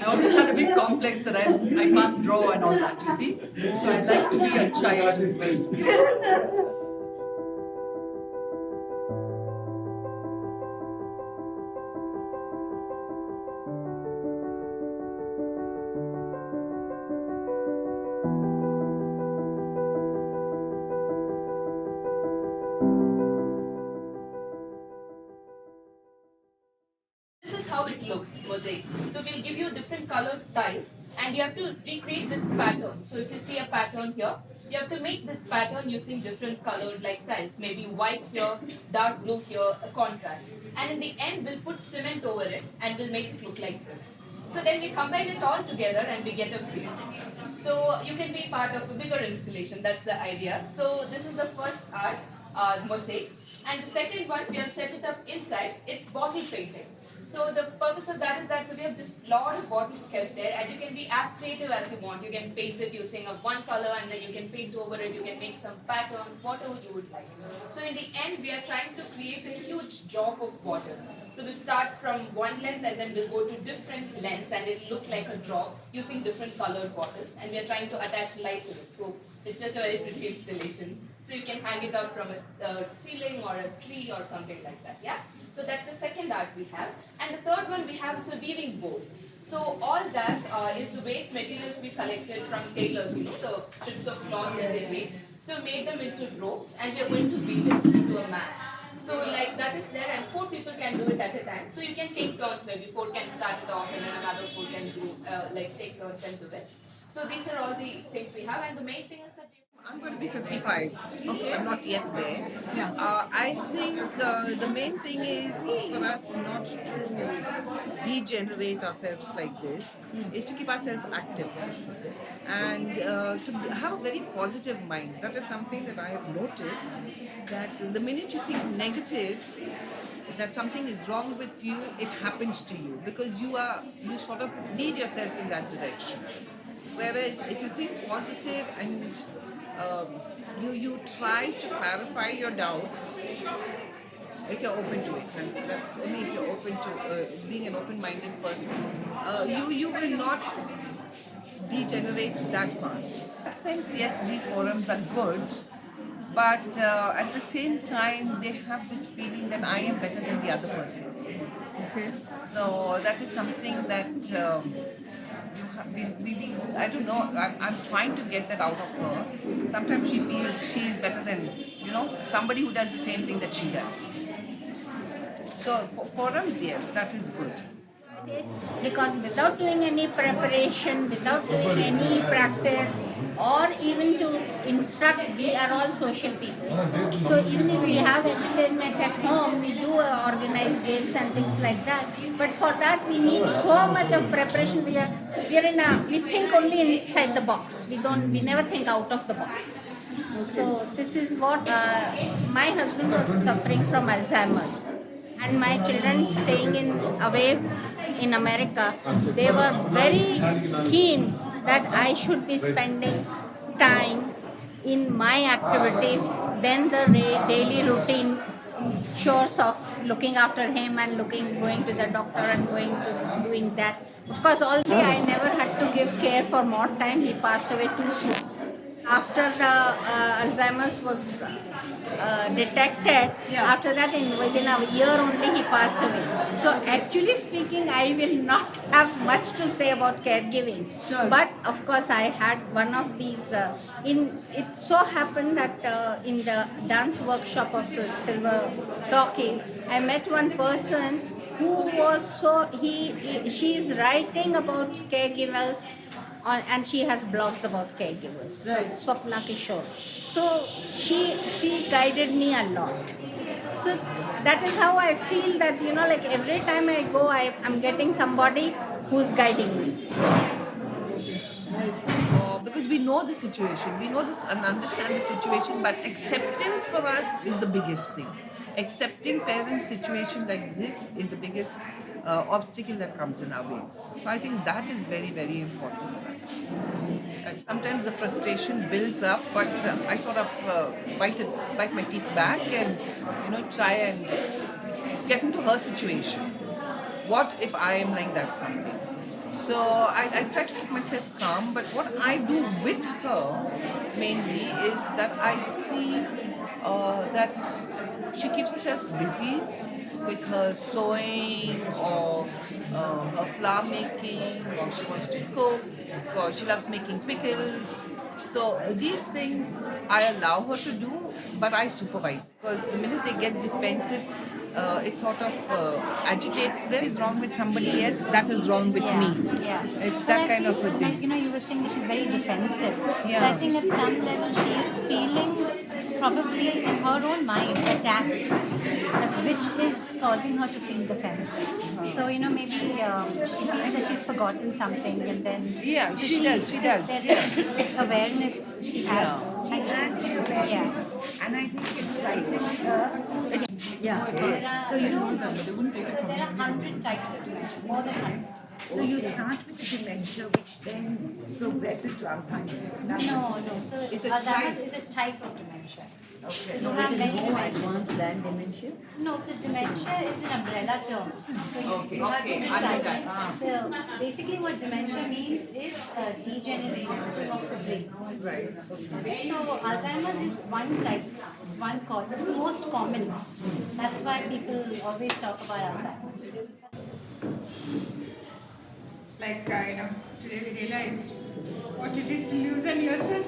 always had a big complex that I can't draw and all that, you see. So I like to be a child. How it looks, mosaic. So we'll give you different colored tiles and you have to recreate this pattern. So if you see a pattern here, you have to make this pattern using different colored like tiles. Maybe white here, dark blue here, a contrast. And in the end, we'll put cement over it and we'll make it look like this. So then we combine it all together and we get a face. So you can be part of a bigger installation, that's the idea. So this is the first art, mosaic. And the second one, we have set it up inside, it's bottle painting. So the purpose of that is that so we have a lot of bottles kept there and you can be as creative as you want. You can paint it using a one color and then you can paint over it, you can make some patterns, whatever you would like. So in the end, we are trying to create a huge drop of bottles. So we'll start from one length and then we'll go to different lengths and it'll look like a drop using different colored bottles and we are trying to attach light to it. So it's just a very pretty installation. So you can hang it up from a ceiling or a tree or something like that, yeah? So that's the second art we have. And the third one we have is a weaving board. So all that is the waste materials we collected from tailors, the strips of cloth that they waste. So made them into ropes and we are going to weave it into a mat. So like that is there and 4 people can do it at a time. So you can take turns, maybe 4 can start it off and then another 4 can do take turns and do it. So these are all the things we have and the main thing is that I'm going to be 55. Okay. I'm not yet there. Yeah. I think the main thing is for us not to degenerate ourselves like this, is to keep ourselves active and to have a very positive mind. That is something that I have noticed, that the minute you think negative, that something is wrong with you, it happens to you because you sort of lead yourself in that direction. Whereas if you think positive and you try to clarify your doubts if you're open to it, and that's only if you're open to being an open-minded person, you will not degenerate that fast. In that sense, yes, these forums are good, but at the same time they have this feeling that I am better than the other person. Okay. So that is something that I don't know, I'm trying to get that out of her. Sometimes she feels she is better than, somebody who does the same thing that she does. So for forums, yes, that is good. Because without doing any preparation, without doing any practice, or even to instruct, we are all social people. So even if we have entertainment at home, we do organize games and things like that. But for that, we need so much of preparation. We think only inside the box. We never think out of the box. So this is what my husband was suffering from Alzheimer's. And my children staying away in America, they were very keen that I should be spending time in my activities than the daily routine chores of looking after him and going to the doctor and doing that. Of course, although I never had to give care for more time, he passed away too soon. After the Alzheimer's was detected, after that within a year only he passed away. So actually speaking, I will not have much to say about caregiving. Sure. But of course I had one of these, it so happened that in the dance workshop of Silver Talkie, I met one person who was she is writing about caregivers and she has blogs about caregivers. Right. So, Swapna Kishore. So she guided me a lot. So that is how I feel that, like every time I go, I'm getting somebody who's guiding me. Because we know the situation, we know this and understand the situation, but acceptance for us is the biggest thing. Accepting parents' situation like this is the biggest obstacle that comes in our way. So I think that is very, very important for us. Sometimes the frustration builds up, but I sort of bite my teeth back and try and get into her situation. What if I am like that someday? So I try to keep myself calm, but what I do with her mainly is that I see that she keeps herself busy with her sewing or her flower making, or she wants to cook, or she loves making pickles. So these things I allow her to do, but I supervise, because the minute they get defensive, it sort of agitates them. Is wrong with somebody else, that is wrong with me. Yeah. It's But that I kind of feel a thing. like, you were saying that she's very defensive. So Yeah. I think at some level she is feeling probably in her own mind attacked, which is causing her to feel defensive. So, maybe she feels that she's forgotten something, and then Yeah, so she does, she does, There yeah. is this awareness she has. Yeah. And she's, yeah. And I think it's writing her. Yeah. So there are 100 types of dementia, more than 100. So you start with dementia, which then progresses to Alzheimer's. No. So It's a Alzheimer's type. is a type of dementia. So you No, have it is many more dementia. advanced than dementia. No, so dementia is an umbrella term. So you have Okay, different under types. that. So basically what dementia means is degeneration of the brain. Right. So Alzheimer's is one type, it's one cause, it's the most common. That's why people always talk about Alzheimer's. Like, today we realized what it is to lose on yourself.